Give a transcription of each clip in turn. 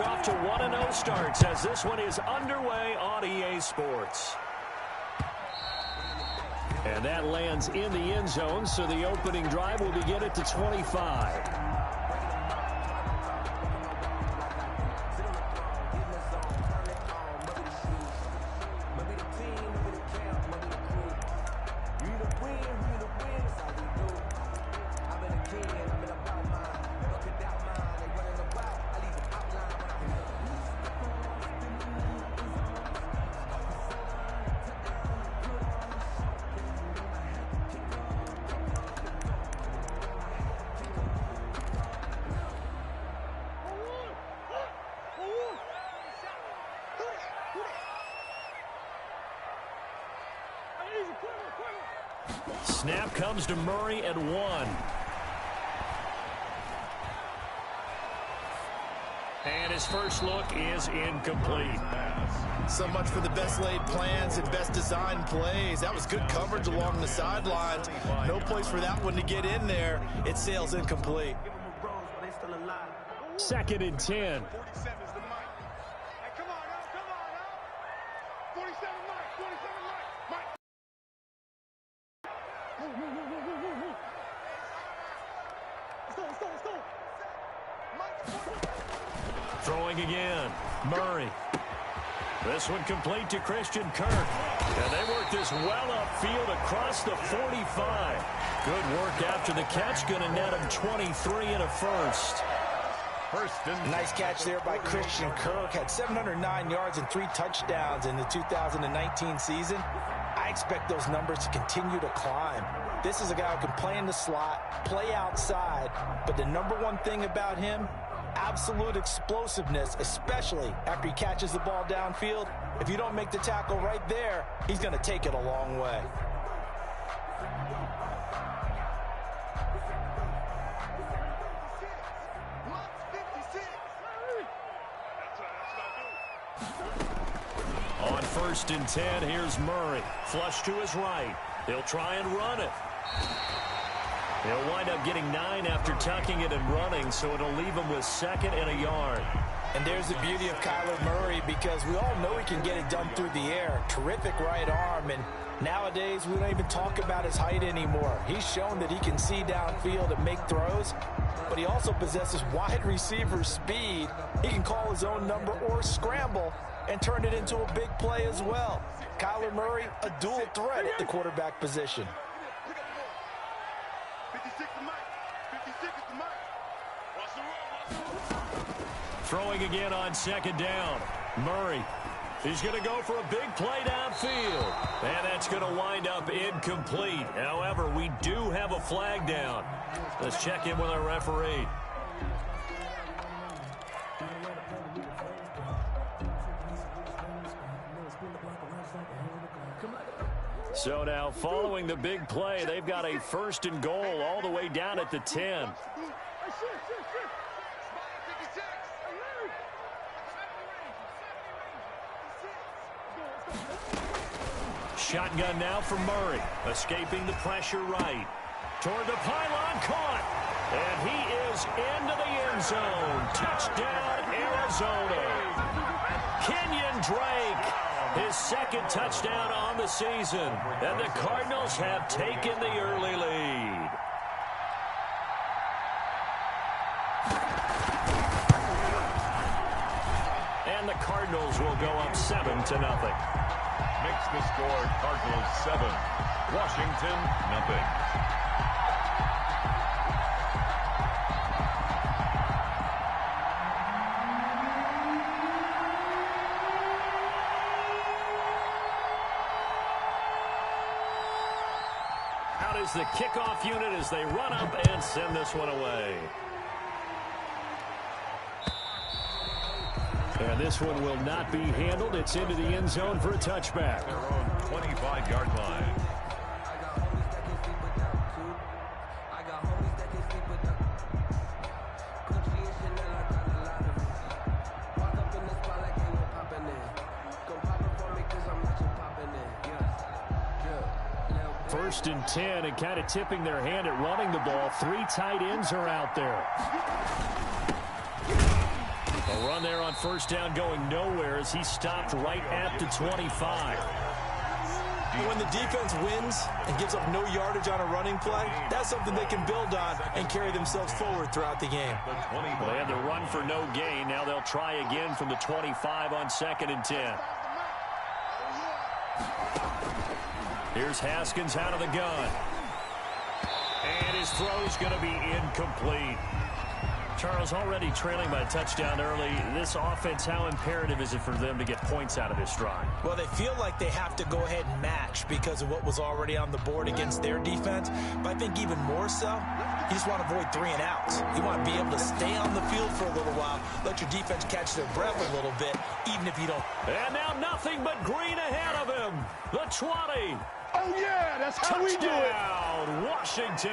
Off to 1-0 starts as this one is underway on EA Sports. And that lands in the end zone, so the opening drive will begin at the 25. Snap comes to Murray at 1. And his first look is incomplete. So much for the best laid plans and best designed plays. That was good coverage along the sidelines. No place for that one to get in there. It sails incomplete. 2nd and 10. Throwing again. Murray. This one complete to Christian Kirk. And they work this well upfield across the 45. Good work after the catch. Going to net him 23 and a first. Nice catch there by Christian Kirk. Had 709 yards and 3 touchdowns in the 2019 season. I expect those numbers to continue to climb. This is a guy who can play in the slot, play outside, but the number one thing about him, absolute explosiveness, especially after he catches the ball downfield. If you don't make the tackle right there, he's going to take it a long way. On 1st and 10, here's Murray. Flush to his right. He'll try and run it. He'll wind up getting 9 after tucking it and running, so it'll leave him with 2nd and a yard. And there's the beauty of Kyler Murray, because we all know he can get it done through the air. Terrific right arm, and nowadays we don't even talk about his height anymore. He's shown that he can see downfield and make throws, but he also possesses wide receiver speed. He can call his own number or scramble and turn it into a big play as well. Kyler Murray, a dual threat at the quarterback position. Throwing again on 2nd down. Murray. He's going to go for a big play downfield. And that's going to wind up incomplete. However, we do have a flag down. Let's check in with our referee. So now, following the big play, they've got a 1st and goal all the way down at the 10. Shotgun now for Murray, escaping the pressure right. Toward the pylon, caught. And he is into the end zone. Touchdown, Arizona. Kenyon Drake, his 2nd touchdown on the season. And the Cardinals have taken the early lead. And the Cardinals will go up 7-0. Makes the score Cardinals 7, Washington 0. Out is the kickoff unit as they run up and send this one away. And this one will not be handled. It's into the end zone for a touchback. Their own 25-yard line. First and 10, and kind of tipping their hand at running the ball. 3 tight ends are out there. A run there on first down going nowhere as he stopped right at the 25. When the defense wins and gives up no yardage on a running play, that's something they can build on and carry themselves forward throughout the game. Well, they had the run for no gain. Now they'll try again from the 25 on 2nd and 10. Here's Haskins out of the gun. And his throw's going to be incomplete. Charles, already trailing by a touchdown early. This offense, how imperative is it for them to get points out of this drive? Well, they feel like they have to go ahead and match because of what was already on the board against their defense. But I think even more so, you just want to avoid 3 and outs. You want to be able to stay on the field for a little while, let your defense catch their breath a little bit, even if you don't. And now nothing but green ahead of him. The 20. Oh, yeah, that's how we do it. Touchdown, Washington.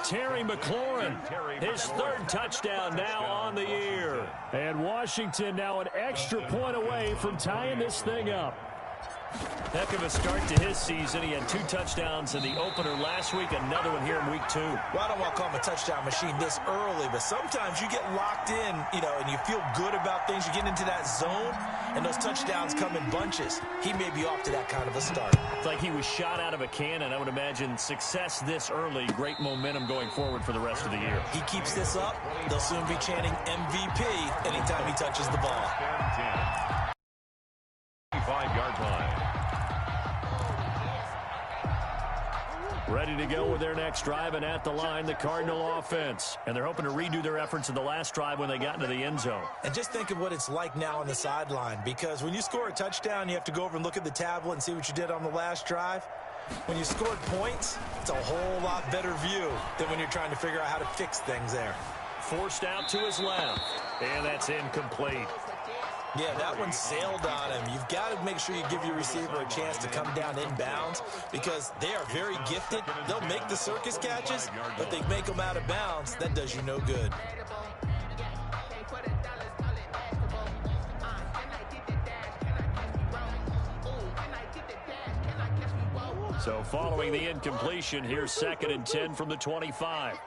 Terry McLaurin, his 3rd touchdown now on the year. And Washington now an extra point away from tying this thing up. Heck of a start to his season. He had 2 touchdowns in the opener last week, another one here in week 2. Well, I don't want to call him a touchdown machine this early, but sometimes you get locked in, and you feel good about things. You get into that zone, and those touchdowns come in bunches. He may be off to that kind of a start. It's like he was shot out of a cannon. I would imagine success this early, great momentum going forward for the rest of the year. He keeps this up, they'll soon be chanting MVP anytime he touches the ball. 5-yard line. Ready to go with their next drive, and at the line, the Cardinal offense. And they're hoping to redo their efforts in the last drive when they got into the end zone. And just think of what it's like now on the sideline, because when you score a touchdown, you have to go over and look at the tablet and see what you did on the last drive. When you scored points, it's a whole lot better view than when you're trying to figure out how to fix things there. Forced out to his left, and that's incomplete. Yeah, that one sailed on him. You've got to make sure you give your receiver a chance to come down inbounds because they are very gifted. They'll make the circus catches, but they make them out of bounds. That does you no good. So following the incompletion, here's 2nd and 10 from the 25.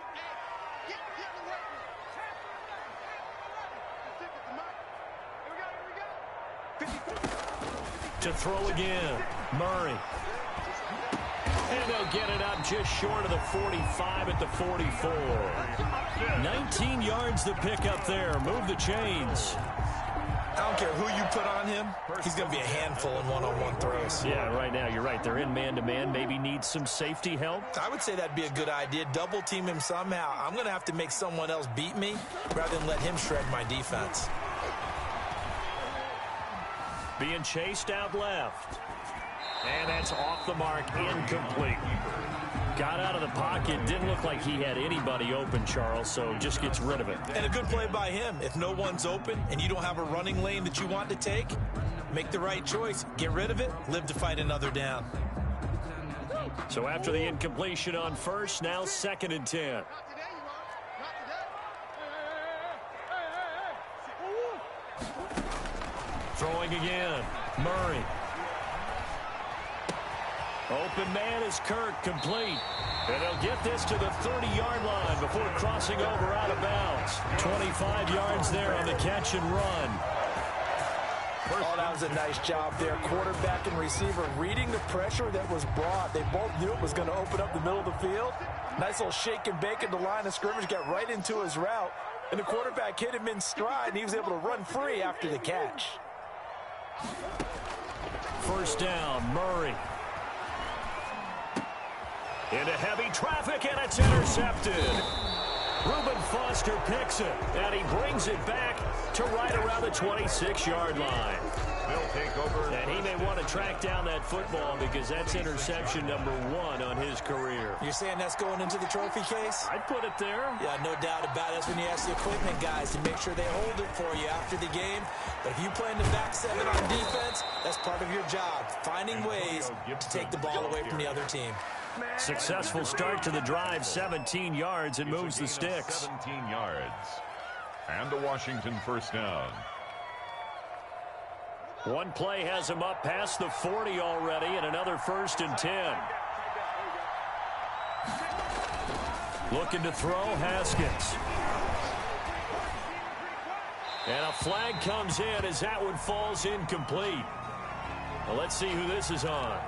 To throw again, Murray. And they'll get it up just short of the 45 at the 44. 19 yards to pick up there. Move the chains. I don't care who you put on him. He's going to be a handful in one-on-one throws. Yeah, right now, you're right. They're in man-to-man. Maybe need some safety help. I would say that'd be a good idea. Double team him somehow. I'm going to have to make someone else beat me rather than let him shred my defense. Being chased out left. And that's off the mark, incomplete. Got out of the pocket, didn't look like he had anybody open, Charles, so just gets rid of it. And a good play by him. If no one's open and you don't have a running lane that you want to take, make the right choice. Get rid of it, live to fight another down. So after the incompletion on first, now 2nd and 10. Throwing again, Murray. Open man is Kirk, complete. And they'll get this to the 30-yard line before crossing over out of bounds. 25 yards there on the catch and run. Oh, that was a nice job there. Quarterback and receiver reading the pressure that was brought. They both knew it was going to open up the middle of the field. Nice little shake and bake at the line of scrimmage, got right into his route. And the quarterback hit him in stride, and he was able to run free after the catch. First down, Murray. Into heavy traffic, and it's intercepted. Reuben Foster picks it, and he brings it back to right around the 26-yard line. They'll take over. And he may want to track down that football because that's interception number 1 on his career. You're saying that's going into the trophy case? I'd put it there. Yeah, no doubt about it. That's when you ask the equipment guys to make sure they hold it for you after the game. But if you play in the back 7 on defense, that's part of your job, finding ways to take the ball away from the other team. Successful start to the drive, 17 yards, and moves the sticks. 17 yards. And a Washington first down. One play has him up past the 40 already, and another 1st and 10. Looking to throw, Haskins. And a flag comes in as that one falls incomplete. Well, let's see who this is on.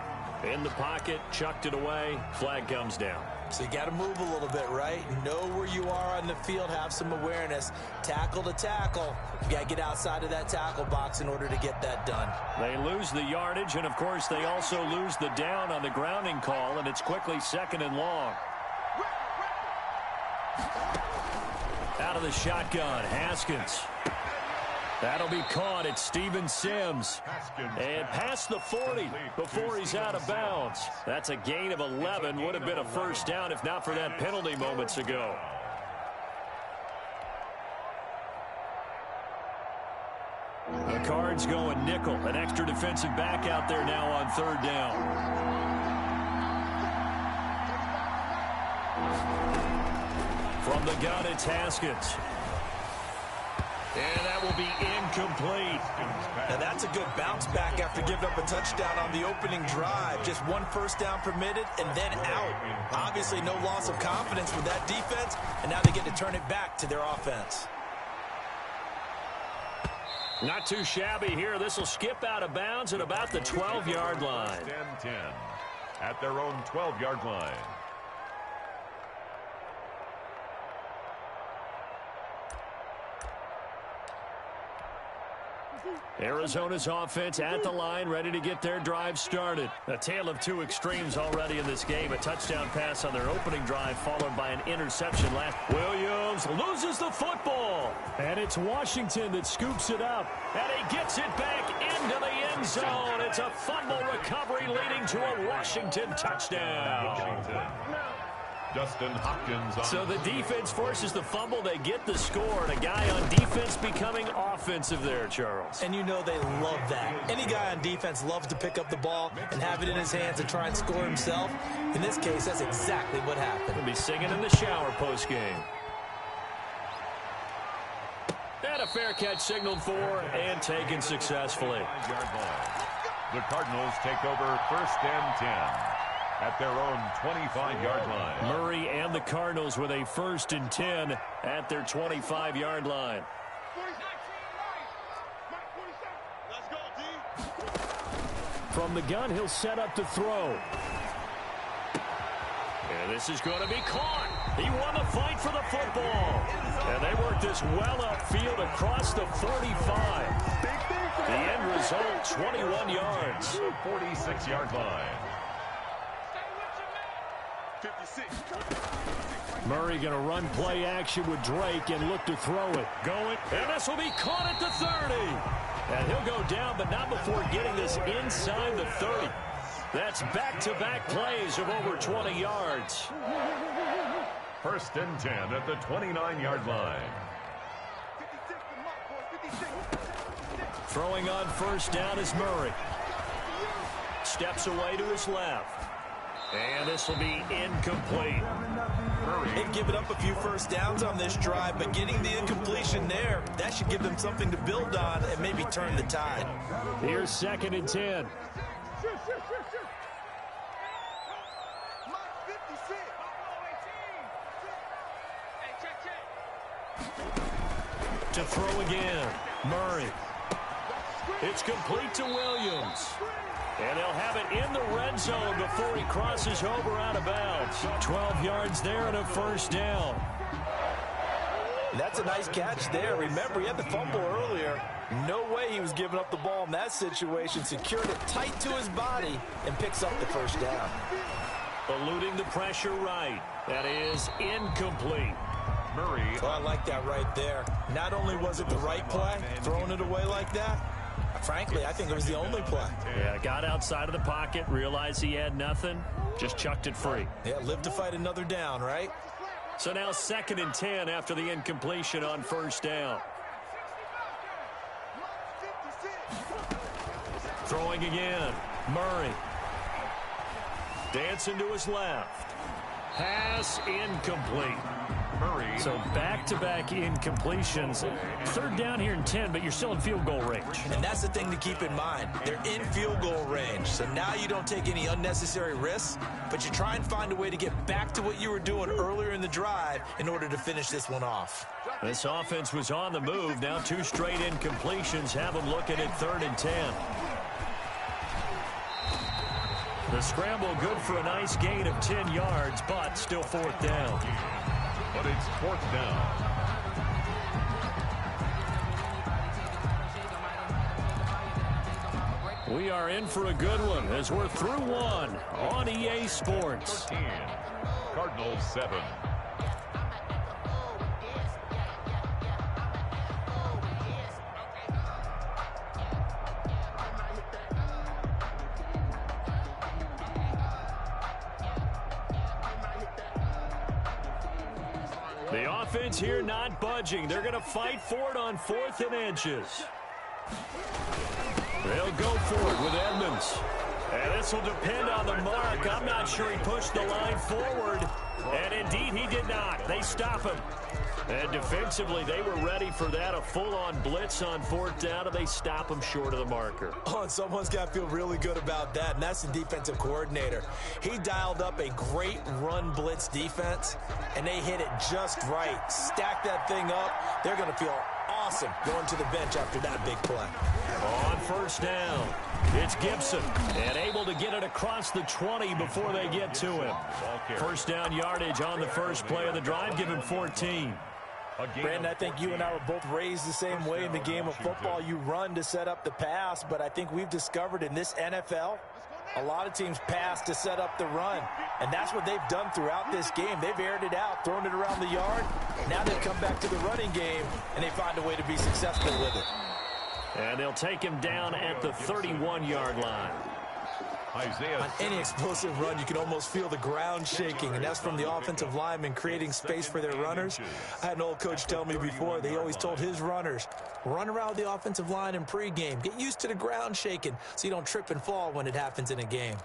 In the pocket, chucked it away, flag comes down. So you got to move a little bit, right? Know where you are on the field, have some awareness. Tackle to tackle. You got to get outside of that tackle box in order to get that done. They lose the yardage, and of course they also lose the down on the grounding call, and it's quickly 2nd and long. Out of the shotgun, Haskins. That'll be caught at Steven Sims. And past the 40 before he's out of bounds. That's a gain of 11. Would have been a first down if not for that penalty moments ago. The Cards going nickel. An extra defensive back out there now on 3rd down. From the gun, it's Haskins. And that will be incomplete. Now that's a good bounce back after giving up a touchdown on the opening drive. Just 1 first down permitted and then out. Obviously no loss of confidence with that defense, and now they get to turn it back to their offense. Not too shabby here. This will skip out of bounds at about the 12-yard line. 10 at their own 12-yard line. Arizona's offense at the line, ready to get their drive started. A tale of two extremes already in this game. A touchdown pass on their opening drive, followed by an interception last. Williams loses the football. And it's Washington that scoops it up. And he gets it back into the end zone. It's a fumble recovery leading to a Washington touchdown. Dustin Hopkins on. So the defense forces the fumble. They get the score. And a guy on defense becoming offensive there, Charles. And you know they love that. Any guy on defense loves to pick up the ball and have it in his hands and try and score himself. In this case, that's exactly what happened. He'll be singing in the shower postgame. And a fair catch signaled for and taken successfully. The Cardinals take over 1st and 10. At their own 25-yard line. Murray and the Cardinals with a 1st and 10 at their 25-yard line. From the gun, he'll set up to throw. And this is going to be caught. He won the fight for the football. And they work this well upfield across the 45. The end result, 21 yards. 46-yard line. Murray going to run play action with Drake and look to throw it. Going, and this will be caught at the 30. And he'll go down, but not before getting this inside the 30. That's back-to-back plays of over 20 yards. 1st and 10 at the 29-yard line. Throwing on 1st down is Murray. Steps away to his left. And this will be incomplete. They've given up a few first downs on this drive, but getting the incompletion there, that should give them something to build on and maybe turn the tide. Here's 2nd and 10. To throw again, Murray. It's complete to Williams. And they'll have it in the red zone before he crosses over out of bounds. 12 yards there and a 1st down. That's a nice catch there. Remember, he had the fumble earlier. No way he was giving up the ball in that situation. Secured it tight to his body and picks up the 1st down. Eluding the pressure right. That is incomplete. Murray. Oh, I like that right there. Not only was it the right play, throwing it away like that, frankly, I think it was the only play. Yeah, got outside of the pocket, realized he had nothing, just chucked it free. Yeah, live to fight another down, right? So now 2nd and 10 after the incompletion on 1st down. Throwing again, Murray. Dancing to his left. Pass incomplete. Murray. So back-to-back incompletions. Third down here in 10, but you're still in field goal range. And that's the thing to keep in mind. They're in field goal range. So now you don't take any unnecessary risks, but you try and find a way to get back to what you were doing earlier in the drive in order to finish this one off. This offense was on the move. Now 2 straight incompletions have them looking at 3rd and 10. The scramble good for a nice gain of 10 yards, but still 4th down. But it's 4th down. We are in for a good one as we're through one on EA Sports. 13. Cardinals 7. The offense here not budging. They're going to fight for it on 4th and inches. They'll go for it with Edmonds. And this will depend on the mark. I'm not sure he pushed the line forward. And indeed, he did not. They stop him. And defensively, they were ready for that. A full-on blitz on 4th down, and they stop him short of the marker. Oh, and someone's got to feel really good about that, and that's the defensive coordinator. He dialed up a great run blitz defense, and they hit it just right. Stack that thing up. They're going to feel awesome going to the bench after that big play. On 1st down, it's Gibson, and able to get it across the 20 before they get to him. 1st down yardage on the first play of the drive, give him 14. Brandon, I think you and I were both raised the same way in the game of football. You run to set up the pass, but I think we've discovered in this NFL, a lot of teams pass to set up the run, and that's what they've done throughout this game. They've aired it out, thrown it around the yard. Now they've come back to the running game, and they find a way to be successful with it. And they'll take him down at the 31-yard line. On any explosive run, you can almost feel the ground shaking, and that's from the offensive linemen creating space for their runners. I had an old coach tell me before, they always told his runners, run around the offensive line in pregame. Get used to the ground shaking so you don't trip and fall when it happens in a game.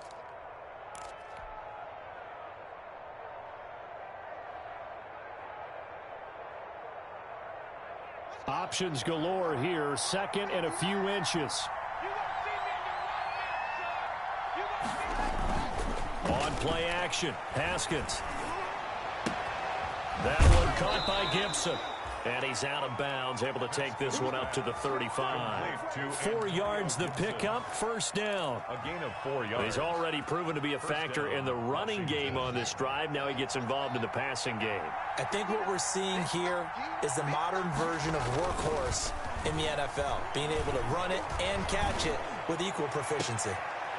Options galore here, 2nd and a few inches. On play action, Haskins. That one caught by Gibson. And he's out of bounds, able to take this one up to the 35. 4 yards the pickup, 1st down. A gain of 4 yards. He's already proven to be a factor in the running game on this drive. Now he gets involved in the passing game. I think what we're seeing here is the modern version of workhorse in the NFL, being able to run it and catch it with equal proficiency.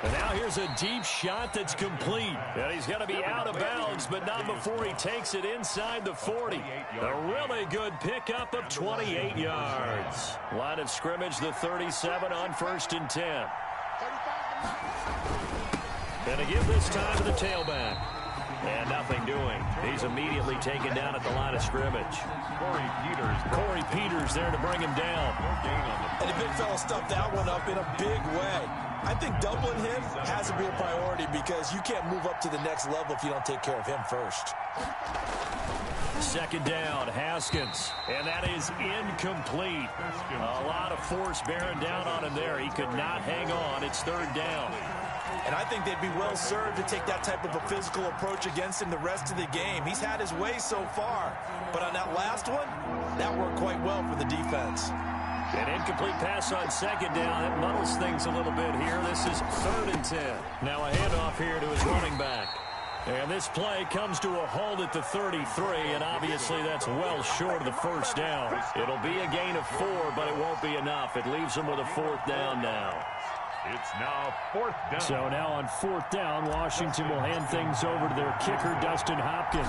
And now here's a deep shot that's complete. And he's going to be out of bounds, but not before he takes it inside the 40. A really good pickup of 28 yards. Line of scrimmage, the 37 on 1st and 10. Going to give this time to the tailback. And nothing doing. He's immediately taken down at the line of scrimmage. Corey Peters there to bring him down. And the big fella stuffed that one up in a big way. I think doubling him has to be a priority because you can't move up to the next level if you don't take care of him first. 2nd down, Haskins. And that is incomplete. A lot of force bearing down on him there. He could not hang on. It's 3rd down. And I think they'd be well served to take that type of a physical approach against him the rest of the game. He's had his way so far. But on that last one, that worked quite well for the defense. An incomplete pass on 2nd down. That muddles things a little bit here. This is 3rd and 10. Now a handoff here to his running back. And this play comes to a halt at the 33, and obviously that's well short of the 1st down. It'll be a gain of 4, but it won't be enough. It leaves them with a 4th down now. It's now 4th down. So now on 4th down, Washington will hand things over to their kicker, Dustin Hopkins.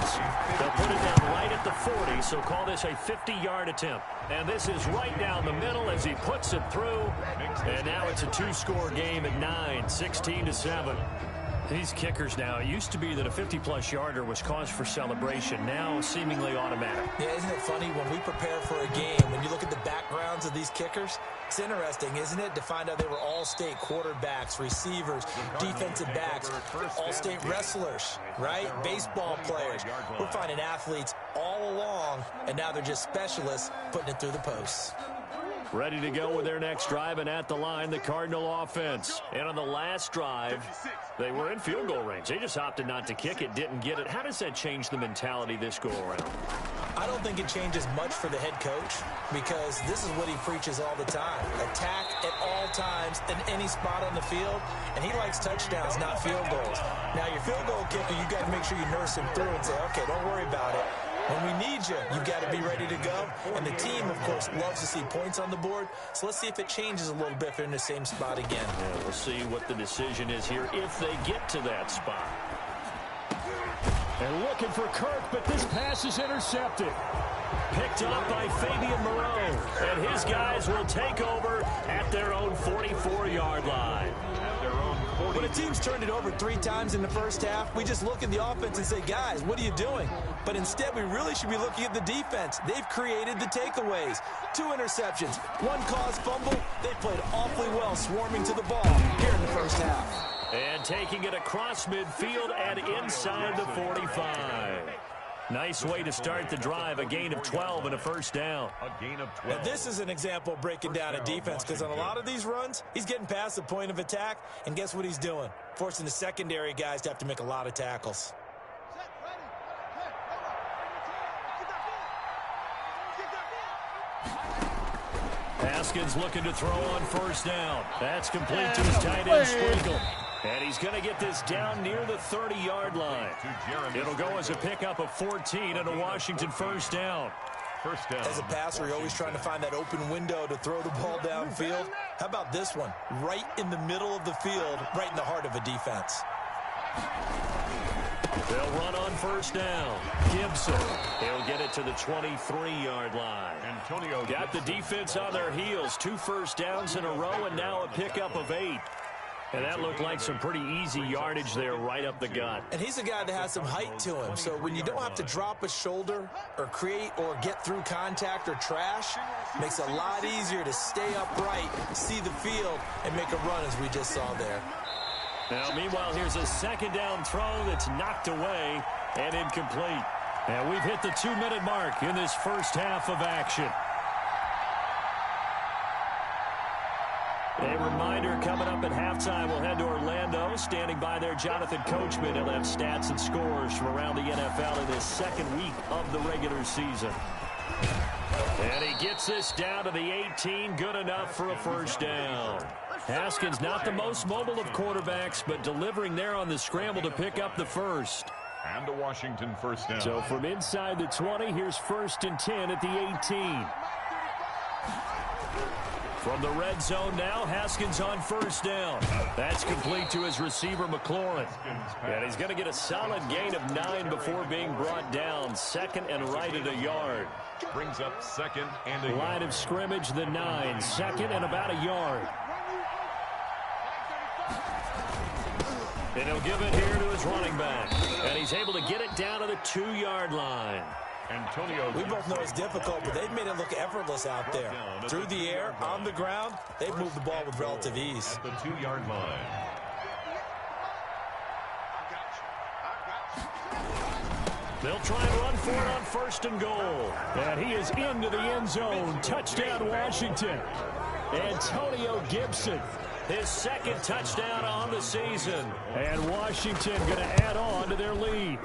They'll put it down right at the 40, so call this a 50-yard attempt. And this is right down the middle as he puts it through. And now it's a 2-score game at 9, 16-7. These kickers now, it used to be that a 50-plus yarder was cause for celebration. Now, seemingly automatic. Yeah, isn't it funny when we prepare for a game, when you look at the backgrounds of these kickers, it's interesting, isn't it, to find out they were all-state quarterbacks, receivers, defensive backs, all-state wrestlers, right? Baseball players. We're finding athletes all along, and now they're just specialists putting it through the posts. Ready to go with their next drive, and at the line, the Cardinal offense. And on the last drive, they were in field goal range. They just opted not to kick it, didn't get it. How does that change the mentality this go-around? I don't think it changes much for the head coach because this is what he preaches all the time. Attack at all times in any spot on the field, and he likes touchdowns, not field goals. Now, your field goal kicker, you got to make sure you nurse him through and say, okay, don't worry about it. When we need you, you've got to be ready to go. And the team, of course, loves to see points on the board. So let's see if it changes a little bit if they're in the same spot again. Yeah, we'll see what the decision is here if they get to that spot. And looking for Kirk, but this pass is intercepted. Picked up by Fabian Moreau. And his guys will take over at their own 44-yard line. When a team's turned it over 3 times in the first half, we just look at the offense and say, guys, what are you doing? But instead, we really should be looking at the defense. They've created the takeaways. 2 interceptions, 1 caused fumble. They've played awfully well swarming to the ball here in the first half. And taking it across midfield and inside the 45. Nice way to start the drive, a gain of 12 and a first down. A gain of 12. Now, this is an example of breaking down a defense because on a lot of these runs, he's getting past the point of attack, and guess what he's doing? Forcing the secondary guys to have to make a lot of tackles. Haskins looking to throw on first down. That's complete to his tight end, Sprinkle. And he's going to get this down near the 30-yard line. It'll go as a pickup of 14 and a Washington first down. First down. As a passer, you're always trying to find that open window to throw the ball downfield. How about this one? Right in the middle of the field, right in the heart of a defense. They'll run on first down. Gibson. He'll get it to the 23-yard line. Antonio got the defense on their heels. 2 first downs in a row and now a pickup of 8. And that looked like some pretty easy yardage there right up the gut. And he's a guy that has some height to him. So when you don't have to drop a shoulder or create or get through contact or trash, makes it a lot easier to stay upright, see the field, and make a run as we just saw there. Now, meanwhile, here's a second down throw that's knocked away and incomplete. And we've hit the 2-minute mark in this first half of action. A reminder, coming up at halftime, we'll head to Orlando. Standing by there, Jonathan Coachman. He'll have stats and scores from around the NFL in this second week of the regular season. And he gets this down to the 18, good enough for a first down. Haskins, not the most mobile of quarterbacks, but delivering there on the scramble to pick up the first. And a Washington first down. So from inside the 20, here's 1st and 10 at the 18. From the red zone now, Haskins on first down. That's complete to his receiver, McLaurin. And he's going to get a solid gain of 9 before being brought down. Second and right at a yard. Brings up second and a yard. Line of scrimmage, the 9. Second and about a yard. And he'll give it here to his running back. And he's able to get it down to the 2-yard line. Antonio. We both know it's difficult, but they've made it look effortless out there. Through the air, on the ground, they've moved the ball with relative ease. At the 2-yard line. They'll try and run for it on 1st and goal. And he is into the end zone. Touchdown, Washington. Antonio Gibson, his 2nd touchdown on the season. And Washington going to add on to their lead.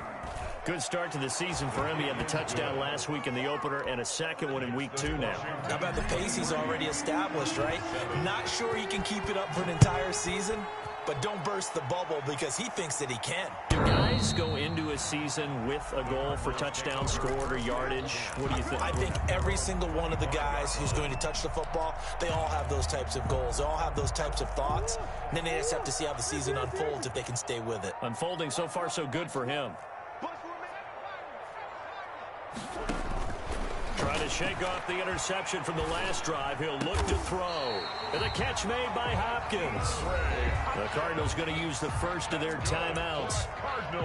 Good start to the season for him. He had the touchdown last week in the opener and a second one in week 2 now. How about the pace he's already established, right? Not sure he can keep it up for an entire season, but don't burst the bubble because he thinks that he can. Do guys go into a season with a goal for touchdown scored or yardage? What do you think? I think every single one of the guys who's going to touch the football, they all have those types of goals. They all have those types of thoughts. And then they just have to see how the season unfolds if they can stay with it. Unfolding so far so good for him. Trying to To shake off the interception from the last drive, he'll look to throw. And the catch made by Hopkins. The Cardinals going to use the first of their timeouts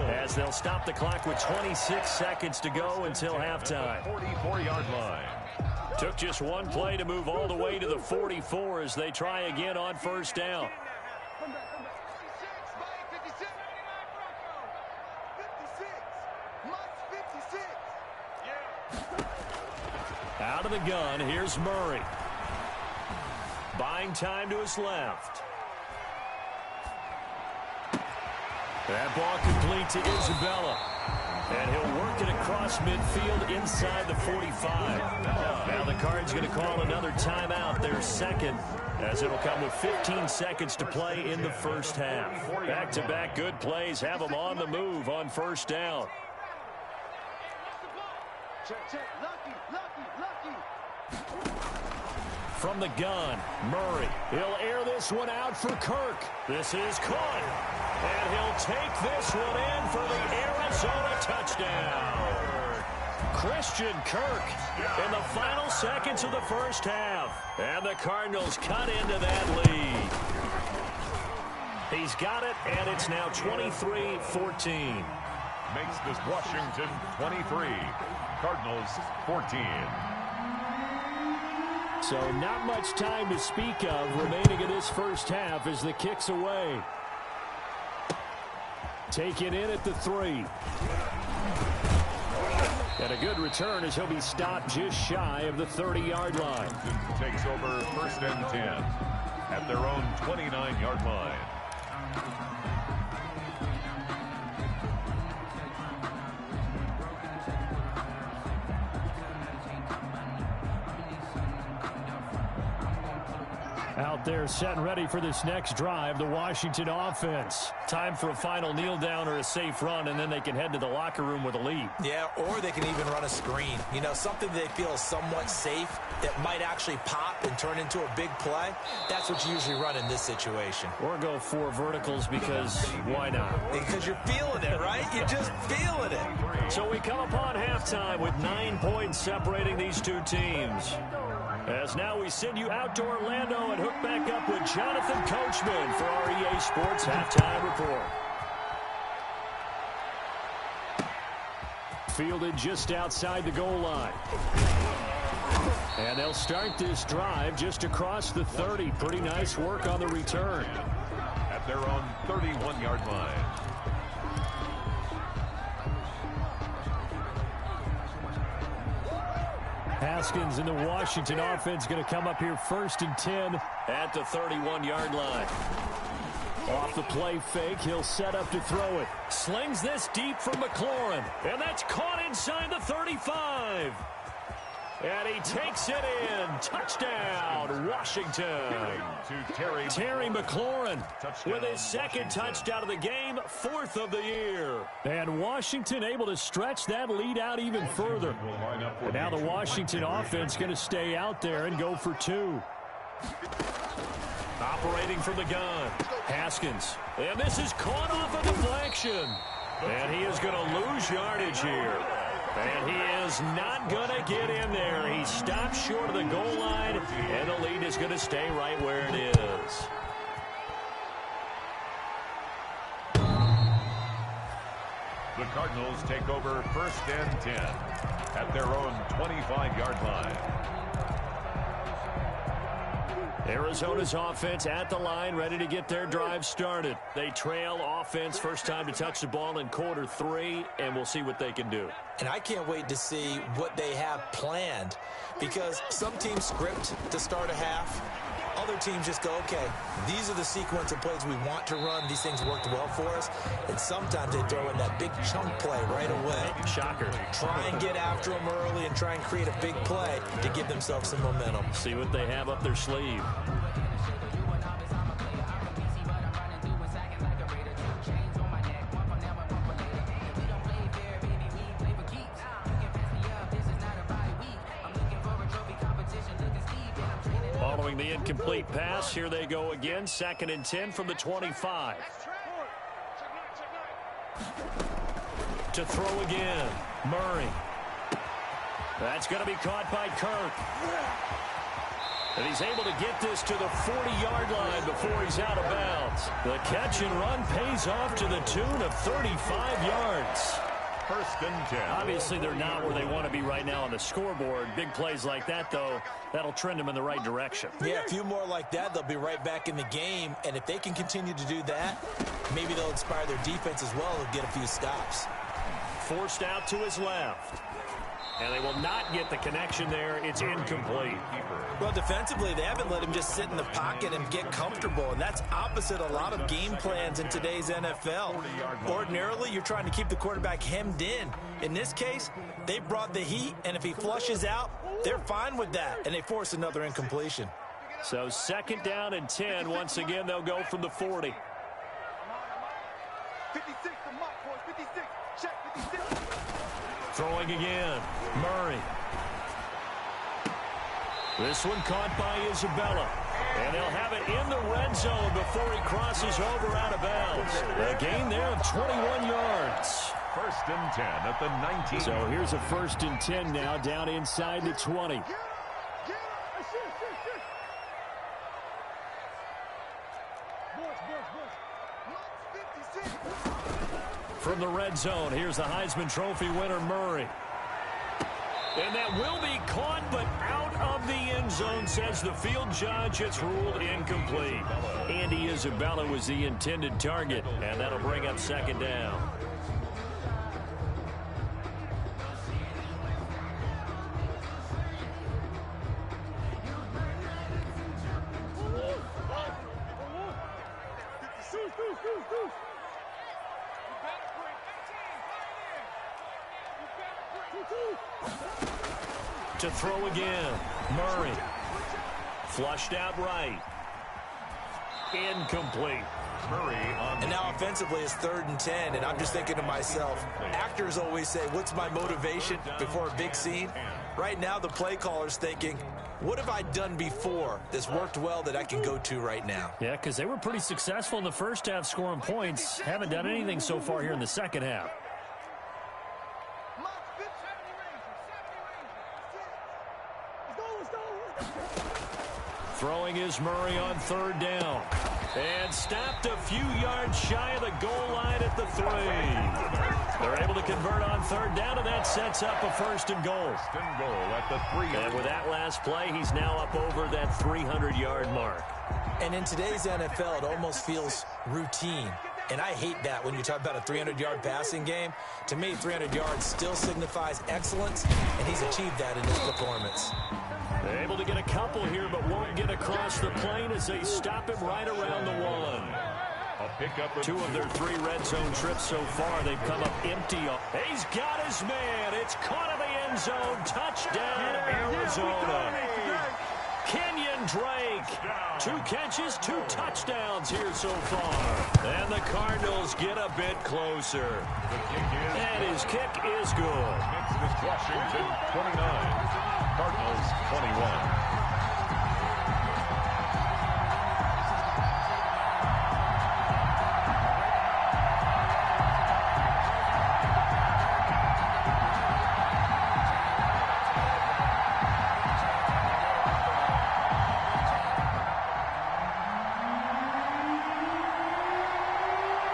as they'll stop the clock with 26 seconds to go until halftime. 44-yard line. Took just one play to move all the way to the 44 as they try again on first down. Out of the gun, here's Murray. Buying time to his left. That ball complete to Isabella. And he'll work it across midfield inside the 45. Now the Cards going to call another timeout, their second, as it'll come with 15 seconds to play in the first half. Back-to-back good plays have them on the move on first down. From the gun, Murray. He'll air this one out for Kirk. This is caught. And he'll take this one in for the Arizona touchdown. Christian Kirk in the final seconds of the first half. And the Cardinals cut into that lead. He's got it, and it's now 23-14. Makes this Washington 23. Cardinals 14. So not much time to speak of remaining in this first half as the kick's away. Taken in at the 3. And a good return as he'll be stopped just shy of the 30-yard line. Takes over first and 10 at their own 29-yard line. Out there set and ready for this next drive, the Washington offense. Time for a final kneel down or a safe run, and then they can head to the locker room with a lead. Yeah, or they can even run a screen. You know, something they feel is somewhat safe that might actually pop and turn into a big play. That's what you usually run in this situation. Or go 4 verticals because why not? Because you're feeling it, right? You're just feeling it. So we come upon halftime with 9 points separating these two teams. As now we send you out to Orlando and hook back up with Jonathan Coachman for our EA Sports Halftime Report. Fielded just outside the goal line. And they'll start this drive just across the 30. Pretty nice work on the return. At their own 31-yard line. Haskins and the Washington offense going to come up here first and 10 at the 31-yard line. Off the play fake, he'll set up to throw it. Slings this deep for McLaurin, and that's caught inside the 35. And he takes it in. Touchdown, Washington. Terry McLaurin with his second touchdown of the game, 4th of the year. And Washington able to stretch that lead out even further. And now the Washington offense going to stay out there and go for 2. Operating from the gun, Haskins. And this is caught off a deflection. And he is going to lose yardage here. And he is not going to get in there. He stops short of the goal line, and the lead is going to stay right where it is. The Cardinals take over first and 10 at their own 25-yard line. Arizona's offense at the line, ready to get their drive started. They trail offense, first time to touch the ball in quarter 3, and we'll see what they can do. And I can't wait to see what they have planned, because some teams script to start a half. Other teams just go, okay, these are the sequence of plays we want to run. These things worked well for us. And sometimes they throw in that big chunk play right away. Shocker. Try and get after them early and try and create a big play to give themselves some momentum. See what they have up their sleeve. Following the incomplete pass, here they go again. 2nd and 10 from the 25. To throw again, Murray. That's going to be caught by Kirk. And he's able to get this to the 40-yard line before he's out of bounds. The catch and run pays off to the tune of 35 yards. First and 10. Obviously, they're not where they want to be right now on the scoreboard. Big plays like that, though, that'll trend them in the right direction. Yeah, a few more like that, they'll be right back in the game. And if they can continue to do that, maybe they'll inspire their defense as well and get a few stops. Forced out to his left. And they will not get the connection there. It's incomplete. Well, defensively, they haven't let him just sit in the pocket and get comfortable, and that's opposite a lot of game plans in today's NFL. Ordinarily, you're trying to keep the quarterback hemmed in. In this case, they brought the heat, and if he flushes out, they're fine with that, and they force another incompletion. So 2nd down and 10. Once again, they'll go from the 40. 56, the mark, boys, 56. Check, 56. Throwing again. Murray. This one caught by Isabella. And they'll have it in the red zone before he crosses over out of bounds. A gain there of 21 yards. First and 10 at the 19. So here's a 1st and 10 now, down inside the 20. From the red zone, here's the Heisman Trophy winner, Murray. And that will be caught, but out of the end zone, says the field judge. It's ruled incomplete. Andy Isabella was the intended target, and that'll bring up 2nd down. To throw again. Murray. Flushed out right. Incomplete. Murray on. And now offensively it's 3rd and 10, and I'm just thinking to myself, actors always say, what's my motivation before a big scene? Right now the play caller's thinking, what have I done before that's worked well that I can go to right now? Yeah, because they were pretty successful in the first half scoring points. Haven't done anything so far here in the second half. Throwing is Murray on 3rd down. And stopped a few yards shy of the goal line at the 3. They're able to convert on 3rd down, and that sets up a 1st and goal. 1st and goal at the 3. And with that last play, he's now up over that 300-yard mark. And in today's NFL, it almost feels routine. And I hate that when you talk about a 300-yard passing game. To me, 300 yards still signifies excellence, and he's achieved that in his performance. They're able to get a couple here, but won't get across the plane as they stop him right around the 1. A pickup of 2 of their 3 red zone trips so far. They've come up empty. He's got his man. It's caught in the end zone. Touchdown, Arizona. Kenyon Drake. 2 catches, 2 touchdowns here so far. And the Cardinals get a bit closer. And his kick is good. It's Washington 29. Cardinals 21.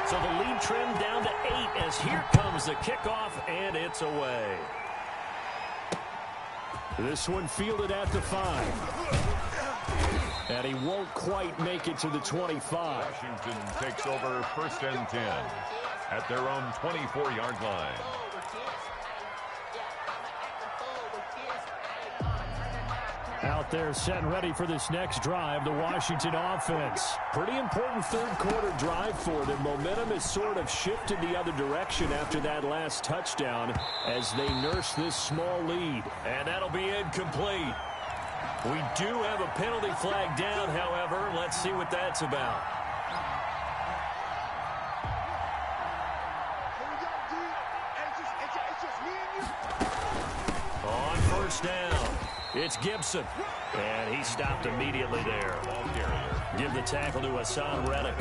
So the lead trimmed down to 8 as here comes the kickoff, and it's away. This one fielded at the 5. And he won't quite make it to the 25. Washington takes over 1st and 10 at their own 24-yard line. Out there set and ready for this next drive, the Washington offense. Pretty important 3rd quarter drive for them. Momentum has sort of shifted the other direction after that last touchdown as they nurse this small lead. And that'll be incomplete. We do have a penalty flag down, however. Let's see what that's about. On 1st down, it's Gibson. And he stopped immediately there. Give the tackle to Hassan Reddick.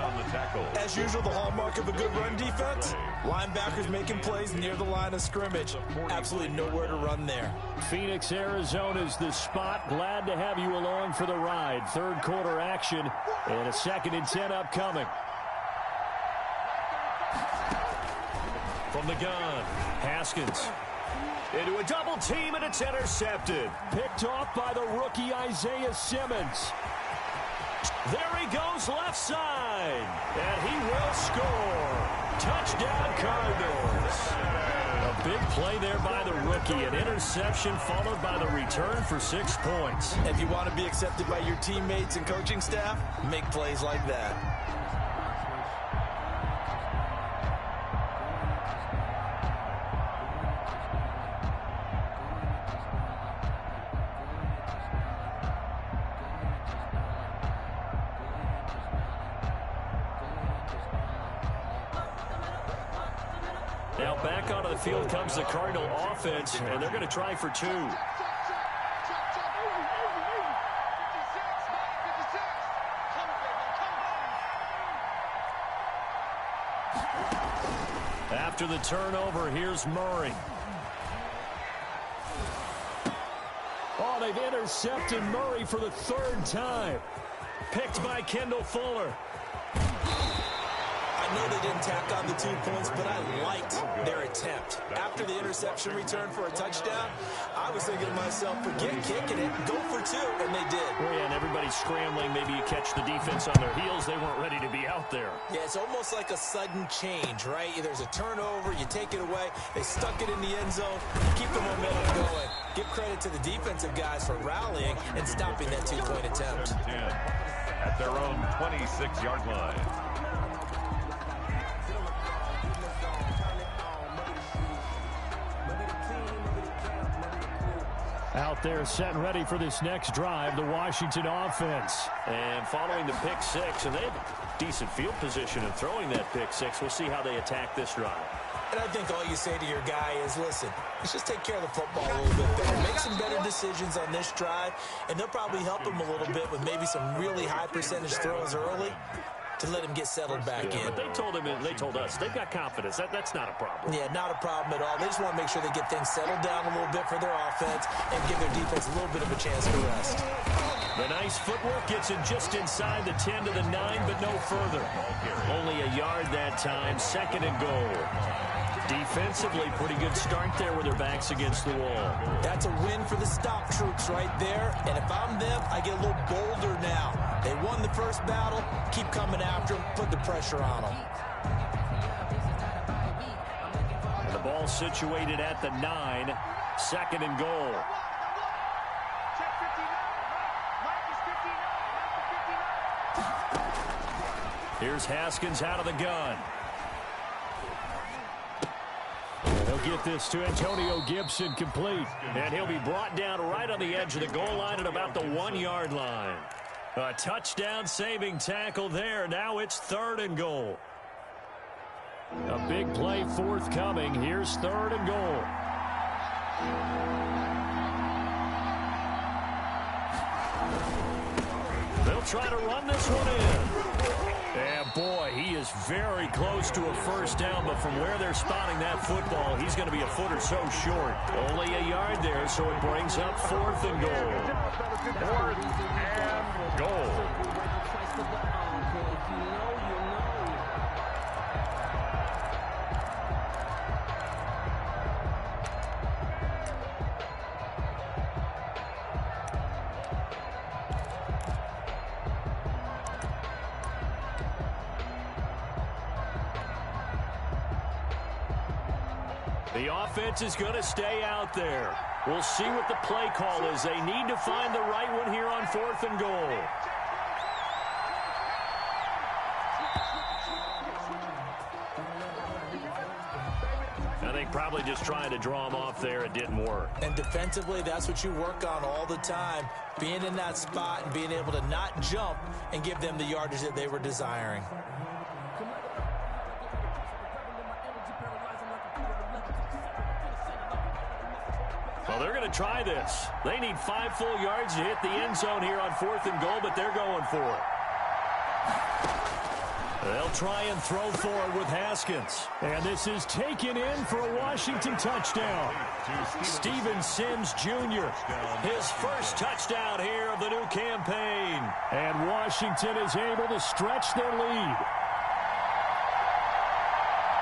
On the tackle. As usual, the hallmark of a good run defense, linebackers making plays near the line of scrimmage. Absolutely nowhere to run there. Phoenix, Arizona's the spot. Glad to have you along for the ride. Third quarter action and a 2nd and 10 upcoming. From the gun, Haskins. Into a double team, and it's intercepted. Picked off by the rookie Isaiah Simmons. There he goes left side, and he will score. Touchdown, Cardinals. A big play there by the rookie. An interception followed by the return for 6 points. If you want to be accepted by your teammates and coaching staff, make plays like that. Now back onto the field comes the Cardinal offense, and they're going to try for 2. After the turnover, here's Murray. Oh, they've intercepted Murray for the 3rd time. Picked by Kendall Fuller. I know they didn't tack on the 2 points, but I liked their attempt. After the interception return for a touchdown, I was thinking to myself, forget kicking it, go for 2, and they did. Oh, yeah, and everybody's scrambling. Maybe you catch the defense on their heels. They weren't ready to be out there. Yeah, it's almost like a sudden change, right? There's a turnover, you take it away, they stuck it in the end zone, keep the momentum going. Give credit to the defensive guys for rallying and stopping that 2-point attempt. At their own 26-yard line. Out there set and ready for this next drive, the Washington offense. And following the pick 6, and they have decent field position in throwing that pick 6. We'll see how they attack this drive. And I think all you say to your guy is, listen, let's just take care of the football a little bit better. Make some better decisions on this drive, and they'll probably help him a little bit with maybe some really high percentage throws early to let him get settled back in. But they told him, and they told us, they've got confidence. That's not a problem. Yeah, not a problem at all. They just want to make sure they get things settled down a little bit for their offense and give their defense a little bit of a chance to rest. The nice footwork gets him just inside the 10 to the 9, but no further. Only a yard that time, 2nd and goal. Defensively, pretty good start there with their backs against the wall. That's a win for the stop troops right there. And if I'm them, I get a little bolder now. They won the first battle. Keep coming after them. Put the pressure on them. And the ball situated at the 9. 2nd and goal. Here's Haskins out of the gun. He'll get this to Antonio Gibson complete. And he'll be brought down right on the edge of the goal line at about the 1-yard line. A touchdown-saving tackle there. Now it's 3rd and goal. A big play forthcoming. Here's 3rd and goal. They'll try to run this one in. And boy, he is very close to a first down, but from where they're spotting that football, he's going to be a foot or so short. Only a yard there, so it brings up 4th and goal. 4th and goal. The offense is going to stay out there. We'll see what the play call is. They need to find the right one here on 4th and goal. I think probably just trying to draw him off there. It didn't work. And defensively, that's what you work on all the time. Being in that spot and being able to not jump and give them the yardage that they were desiring. Well, they're going to try this. They need 5 full yards to hit the end zone here on 4th and goal, but they're going for it. They'll try and throw forward with Haskins. And this is taken in for a Washington touchdown. Steven Sims Jr., his first touchdown here of the new campaign. And Washington is able to stretch their lead.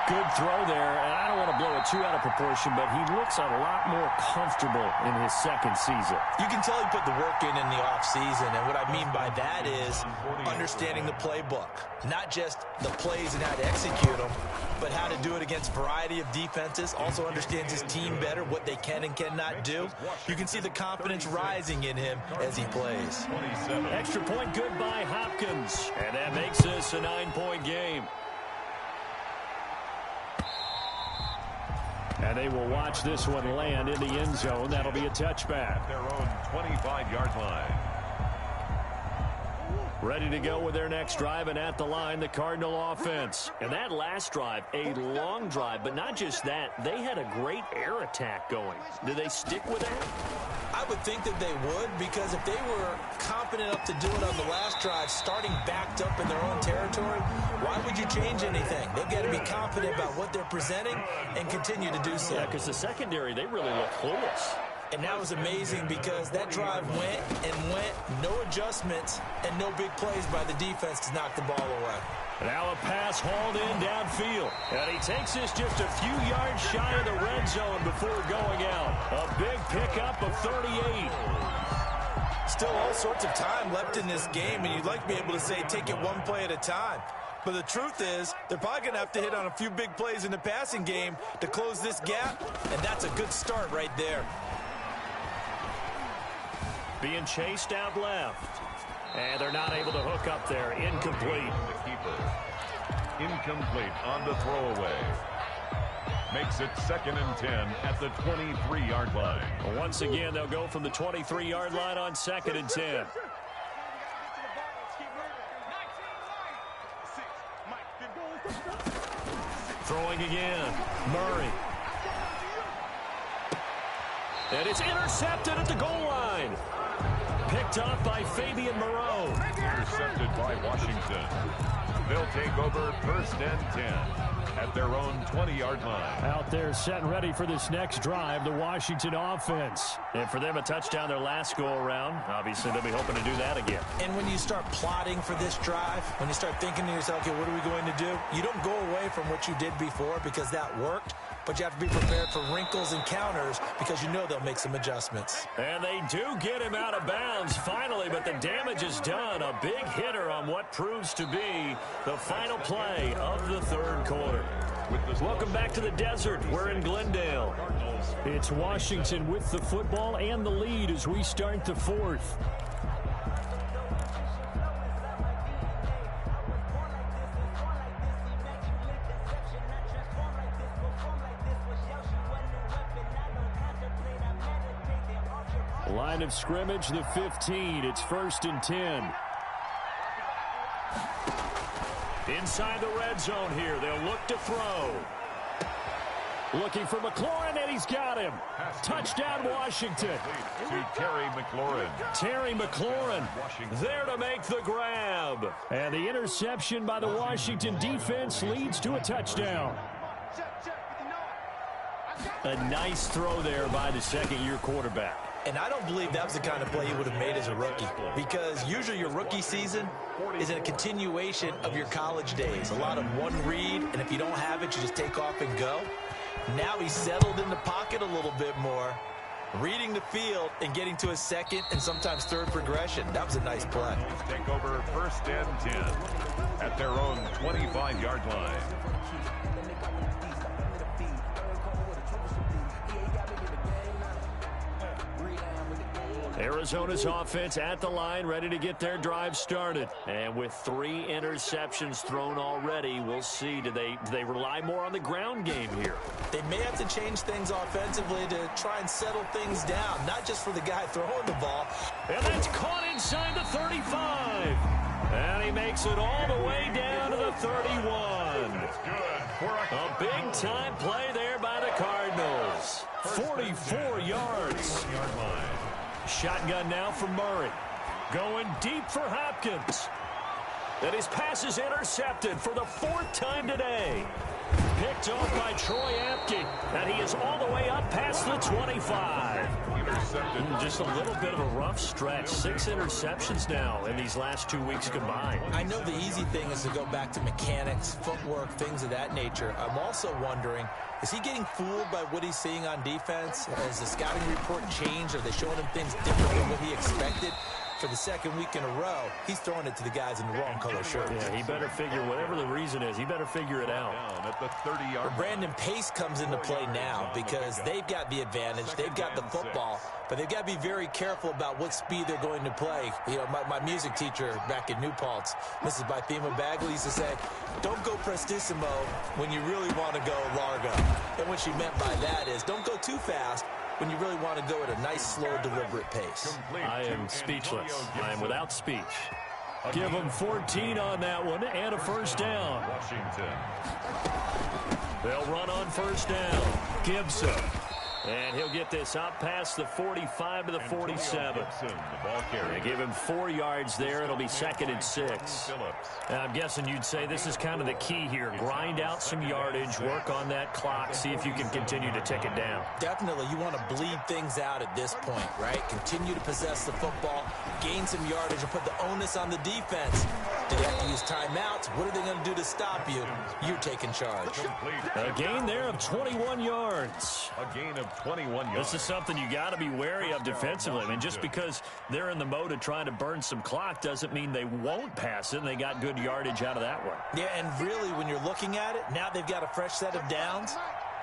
Good throw there, and I don't want to blow it too out of proportion, but he looks a lot more comfortable in his second season. You can tell he put the work in the offseason, and what I mean by that is understanding the playbook. Not just the plays and how to execute them, but how to do it against a variety of defenses. Also understands his team better, what they can and cannot do. You can see the confidence rising in him as he plays. Extra point good by Hopkins, and that makes this a 9-point game. And they will watch this one land in the end zone. That'll be a touchback. Their own 25-yard line. Ready to go with their next drive, and at the line, the Cardinal offense. And that last drive, a long drive, but not just that. They had a great air attack going. Do they stick with that? I would think that they would, because if they were confident enough to do it on the last drive, starting backed up in their own territory, why would you change anything? They've got to be confident about what they're presenting and continue to do so. Yeah, because the secondary, they really look clueless. And that was amazing because that drive went and went, no adjustments, and no big plays by the defense to knock the ball away. Now a pass hauled in downfield. And he takes this just a few yards shy of the red zone before going out. A big pickup of 38. Still all sorts of time left in this game, and you'd like to be able to say take it one play at a time. But the truth is, they're probably going to have to hit on a few big plays in the passing game to close this gap, and that's a good start right there. Being chased out left. And they're not able to hook up there. Incomplete. The keeper. Incomplete on the throwaway. Makes it 2nd and 10 at the 23-yard line. Well, once again, they'll go from the 23-yard line on 2nd and 10. Throwing again. Murray. And it's intercepted at the goal line. Picked up by Fabian Moreau. Intercepted by Washington. They'll take over 1st and 10 at their own 20-yard line. Out there set and ready for this next drive, the Washington offense. And for them, a touchdown their last go-around. Obviously, they'll be hoping to do that again. And when you start plotting for this drive, when you start thinking to yourself, okay, what are we going to do? You don't go away from what you did before because that worked. But you have to be prepared for wrinkles and counters because you know they'll make some adjustments. And they do get him out of bounds finally, but the damage is done. A big hitter on what proves to be the final play of the third quarter. Welcome back to the desert. We're in Glendale. It's Washington with the football and the lead as we start the fourth. Line of scrimmage, the 15. It's 1st and 10. Inside the red zone here. They'll look to throw. Looking for McLaurin, and he's got him. Touchdown, Washington. To Terry McLaurin. Terry McLaurin there to make the grab. And the interception by the Washington defense leads to a touchdown. A nice throw there by the second-year quarterback. And I don't believe that was the kind of play he would have made as a rookie, because usually your rookie season is a continuation of your college days. A lot of one read, and if you don't have it, you just take off and go. Now he's settled in the pocket a little bit more, reading the field and getting to his second and sometimes third progression. That was a nice play. Take over 1st and 10 at their own 25-yard line. Arizona's offense at the line, ready to get their drive started. And with 3 interceptions thrown already, we'll see. Do they rely more on the ground game here? They may have to change things offensively to try and settle things down, not just for the guy throwing the ball. And that's caught inside the 35. And he makes it all the way down to the 31. A big-time play there by the Cardinals. 44 yards. Shotgun now for Murray. Going deep for Hopkins. And his pass is intercepted for the 4th time today. Picked off by Troy Apke. And he is all the way up past the 25. Just a little bit of a rough stretch. 6 interceptions now in these last 2 weeks combined. I know the easy thing is to go back to mechanics, footwork, things of that nature. I'm also wondering, is he getting fooled by what he's seeing on defense? Has the scouting report changed? Are they showing him things different than what he expected? For the 2nd week in a row, he's throwing it to the guys in the wrong color shirt. Yeah, he better figure, whatever the reason is, he better figure it out. At the 30-yard line. Brandon Pace comes into play now because they've got the advantage. They've got the football, but they've got to be very careful about what speed they're going to play. You know, my music teacher back in New Paltz, Mrs. Bythema Bagley, used to say, don't go prestissimo when you really want to go largo. And what she meant by that is don't go too fast when you really want to go at a nice, slow, deliberate pace. I am speechless. I am without speech. Give him 14 on that one and a first down. Washington. They'll run on first down. Gibson. And he'll get this up past the 45 to the 47. Gibson, the ball carrier. They give him 4 yards there. It'll be 2nd and 6. And I'm guessing you'd say this is kind of the key here. Grind out some yardage, work on that clock, see if you can continue to tick it down. Definitely, you want to bleed things out at this point, right? Continue to possess the football, gain some yardage, and put the onus on the defense. Do they have to use timeouts? What are they going to do to stop you? You're taking charge. A gain there of 21 yards. A gain of 21 yards. This is something you got to be wary of defensively. I mean, just because they're in the mode of trying to burn some clock doesn't mean they won't pass it, and they got good yardage out of that one. Yeah, and really, when you're looking at it, now they've got a fresh set of downs.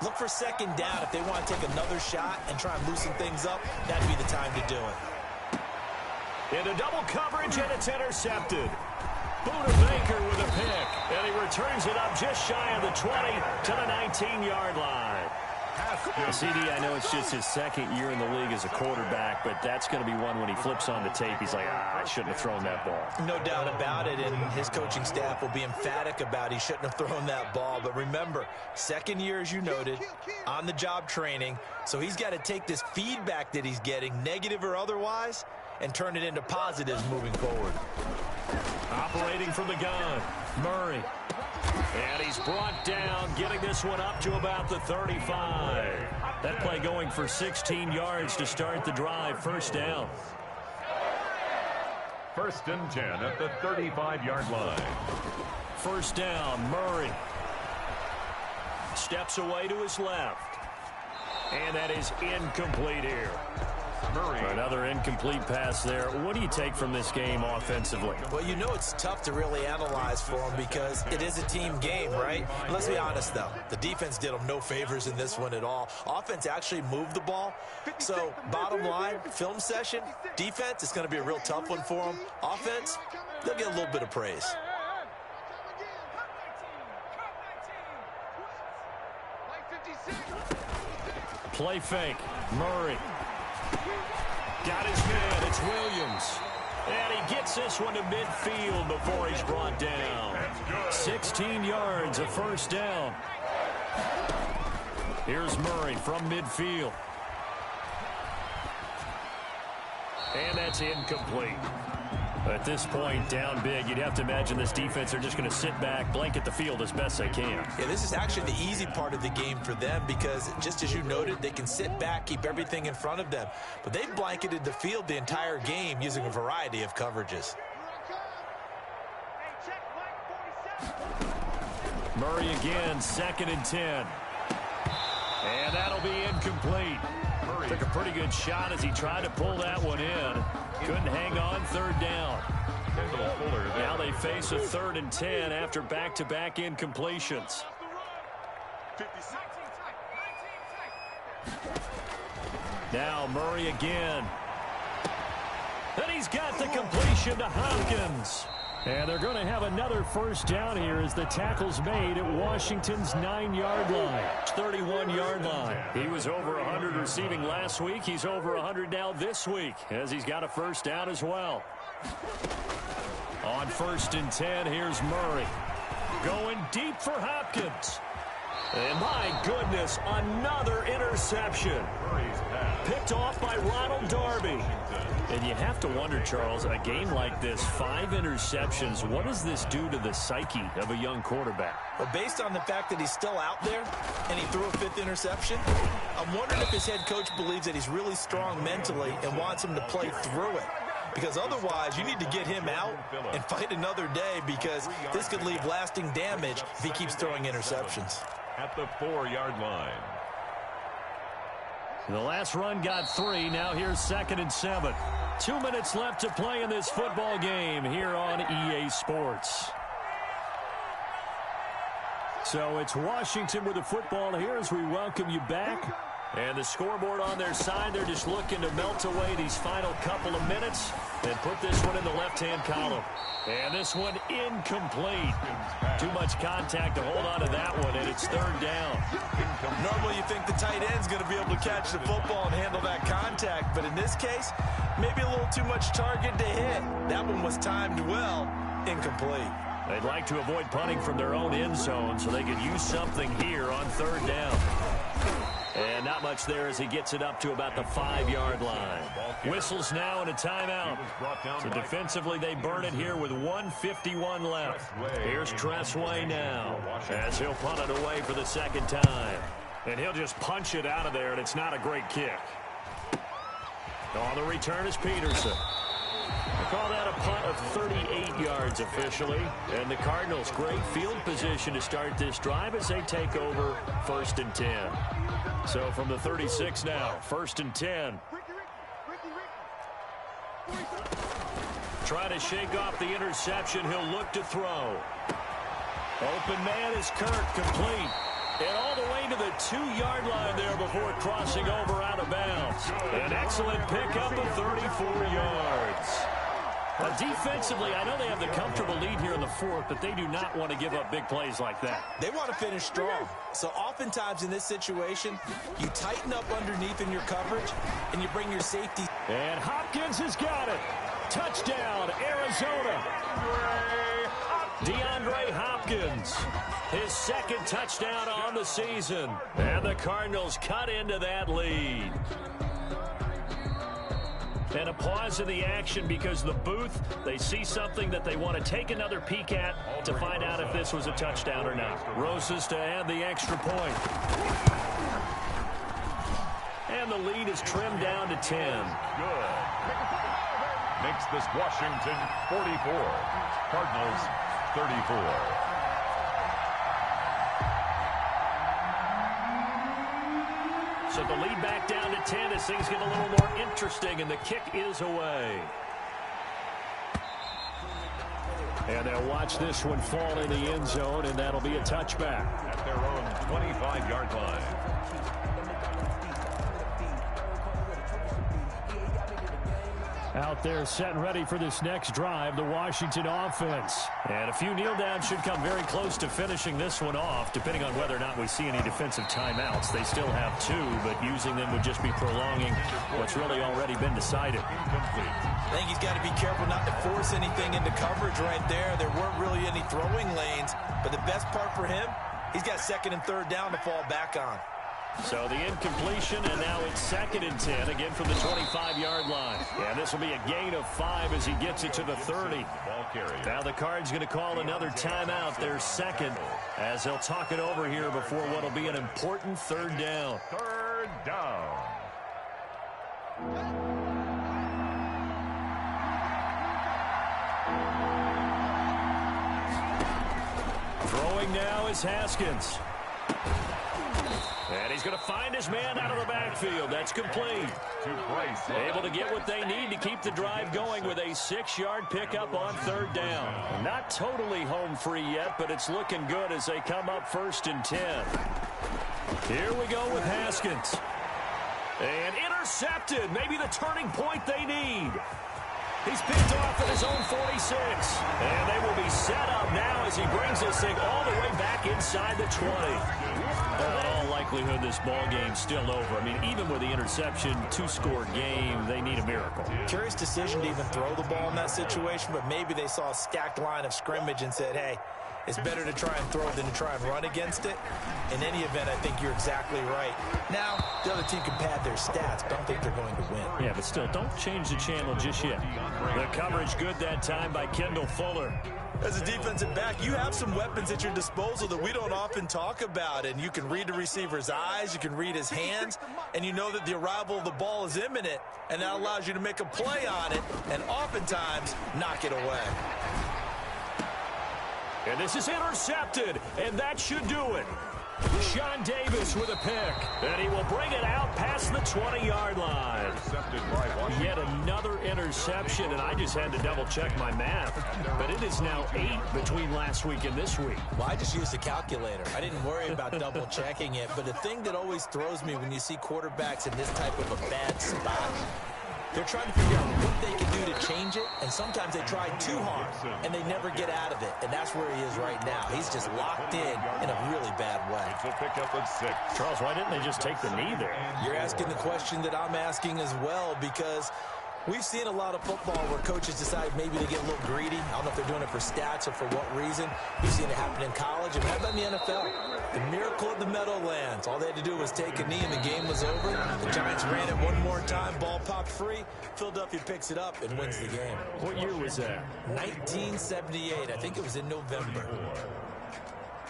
Look for 2nd down. If they want to take another shot and try and loosen things up, that'd be the time to do it. Into double coverage, and it's intercepted. Buda Baker with a pick, and he returns it up just shy of the 20 to the 19-yard line. CD, I know it's just his 2nd year in the league as a quarterback, but that's going to be one when he flips on the tape, he's like, I shouldn't have thrown that ball. No doubt about it, and his coaching staff will be emphatic about he shouldn't have thrown that ball. But remember, 2nd year, as you noted, on-the-job training, so he's got to take this feedback that he's getting, negative or otherwise, and turn it into positives moving forward. Operating from the gun, Murray. And he's brought down, getting this one up to about the 35. That play going for 16 yards to start the drive. First down. 1st and 10 at the 35-yard line. First down, Murray. Steps away to his left. And that is incomplete here. Murray. Another incomplete pass there. What do you take from this game offensively? Well, you know it's tough to really analyze for them because it is a team game, right? Let's be honest, though. The defense did them no favors in this one at all. Offense actually moved the ball. So, bottom line, film session, defense is going to be a real tough one for them. Offense, they'll get a little bit of praise. Play fake. Murray. Got his man. It's Williams. And he gets this one to midfield before he's brought down. 16 yards, a first down. Here's Murray from midfield. And that's incomplete. At this point, down big, you'd have to imagine this defense are just going to sit back, blanket the field as best they can. Yeah, this is actually the easy part of the game for them because, just as you noted, they can sit back, keep everything in front of them. But they've blanketed the field the entire game using a variety of coverages. Murray again, 2nd and 10. And that'll be incomplete. Took a pretty good shot as he tried to pull that one in. Couldn't hang on, 3rd down. Now they face a 3rd and 10 after back-to-back incompletions. Now Murray again. And he's got the completion to Hopkins. And they're going to have another first down here as the tackle's made at Washington's 9-yard line. 31-yard line. He was over 100 receiving last week. He's over 100 now this week as he's got a first down as well. On 1st and 10, here's Murray. Going deep for Hopkins. And my goodness, another interception. Picked off by Ronald Darby. And you have to wonder, Charles, a game like this, 5 interceptions, what does this do to the psyche of a young quarterback? Well, based on the fact that he's still out there and he threw a 5th interception, I'm wondering if his head coach believes that he's really strong mentally and wants him to play through it. Because otherwise, you need to get him out and fight another day, because this could leave lasting damage if he keeps throwing interceptions. At the 4-yard line. The last run got 3. Now here's 2nd and 7. 2 minutes left to play in this football game here on EA Sports. So it's Washington with the football here as we welcome you back. And the scoreboard on their side, they're just looking to melt away these final couple of minutes and put this one in the left-hand column. And this one incomplete. Too much contact to hold on to that one, and it's 3rd down. Normally you think the tight end's going to be able to catch the football and handle that contact, but in this case, maybe a little too much target to hit. That one was timed well, incomplete. They'd like to avoid punting from their own end zone so they could use something here on 3rd down. And not much there as he gets it up to about the 5-yard line. Whistles now and a timeout. So defensively they burn it here with 1:51 left. Here's Tressway now as he'll punt it away for the 2nd time. And he'll just punch it out of there, and it's not a great kick. On the return is Peterson. I call that a punt of 38 yards officially. And the Cardinals, great field position to start this drive as they take over 1st and 10. So from the 36 now, 1st and 10. Trying to shake off the interception. He'll look to throw. Open man is Kirk, complete. And all the way to the 2-yard line there before crossing over out of bounds. An excellent pickup of 34 yards. Defensively, I know they have the comfortable lead here in the 4th, but they do not want to give up big plays like that. They want to finish strong. So oftentimes in this situation, you tighten up underneath in your coverage, and you bring your safety. And Hopkins has got it. Touchdown, Arizona. DeAndre Hopkins, his 2nd touchdown on the season. And the Cardinals cut into that lead. And a pause in the action because the booth, they see something that they want to take another peek at to find out if this was a touchdown or not. Rosas to add the extra point. And the lead is trimmed down to 10. Good. Makes this Washington 44. Cardinals 34. So the lead back down to 10 as things get a little more interesting, and the kick is away. And they'll watch this one fall in the end zone, and that'll be a touchback. At their own 25-yard line. Out there set and ready for this next drive, the Washington offense. And a few kneel downs should come very close to finishing this one off, depending on whether or not we see any defensive timeouts. They still have 2, but using them would just be prolonging what's really already been decided. I think he's got to be careful not to force anything into coverage right there. There weren't really any throwing lanes, but the best part for him, he's got 2nd and 3rd down to fall back on. So the incompletion, and now it's 2nd and 10, again from the 25-yard line. And this will be a gain of 5 as he gets it to the 30. Now the Cards going to call another timeout, their 2nd, as they'll talk it over here before what will be an important 3rd down. 3rd down. Throwing now is Haskins. And he's going to find his man out of the backfield. That's complete. Able to get what they need to keep the drive going with a 6-yard pickup on 3rd down. Not totally home free yet, but it's looking good as they come up 1st and 10. Here we go with Haskins. And intercepted. Maybe the turning point they need. He's picked off at his own 46. And they will be set up now as he brings this thing all the way back inside the 20. In all likelihood, this ball game's still over. I mean, even with the interception, two-score game, they need a miracle. Curious decision to even throw the ball in that situation, but maybe they saw a stacked line of scrimmage and said, hey, it's better to try and throw than to try and run against it. In any event, I think you're exactly right. Now, the other team can pad their stats, but I don't think they're going to win. Yeah, but still, don't change the channel just yet. The coverage good that time by Kendall Fuller. As a defensive back, you have some weapons at your disposal that we don't often talk about, and you can read the receiver's eyes, you can read his hands, and you know that the arrival of the ball is imminent, and that allows you to make a play on it and oftentimes knock it away. And this is intercepted, and that should do it. Sean Davis with a pick, and he will bring it out past the 20-yard line. Yet another interception, and I just had to double-check my math. But it is now 8 between last week and this week. Well, I just used a calculator. I didn't worry about double-checking it. But the thing that always throws me when you see quarterbacks in this type of a bad spot, they're trying to figure out what they can do to change it, and sometimes they try too hard, and they never get out of it, and that's where he is right now. He's just locked in a really bad way. It's a pickup of 6. Charles, why didn't they just take the knee there? You're asking the question that I'm asking as well, because we've seen a lot of football where coaches decide maybe they get a little greedy. I don't know if they're doing it for stats or for what reason. We've seen it happen in college, and how about in the NFL? The miracle of the Meadowlands. All they had to do was take a knee, and the game was over. The Giants ran it one more time. Ball popped free. Philadelphia picks it up and wins the game. What year was that? 1978. I think it was in November.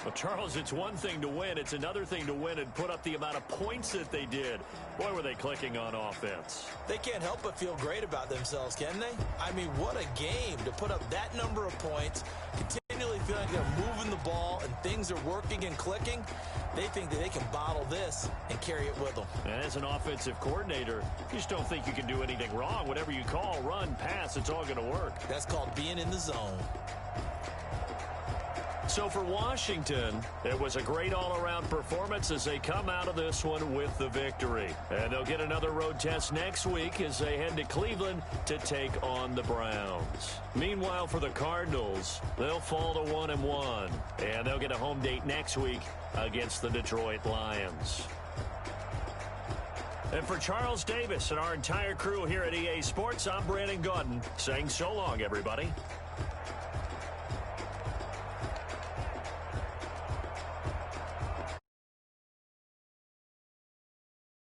Well, Charles, it's one thing to win. It's another thing to win and put up the amount of points that they did. Boy, were they clicking on offense. They can't help but feel great about themselves, can they? I mean, what a game to put up that number of points, continually feeling like they're moving the ball and things are working and clicking. They think that they can bottle this and carry it with them. And as an offensive coordinator, you just don't think you can do anything wrong. Whatever you call, run, pass, it's all going to work. That's called being in the zone. So for Washington, it was a great all-around performance as they come out of this one with the victory. And they'll get another road test next week as they head to Cleveland to take on the Browns. Meanwhile, for the Cardinals, they'll fall to 1-1, and they'll get a home date next week against the Detroit Lions. And for Charles Davis and our entire crew here at EA Sports, I'm Brandon Gaudin saying so long, everybody.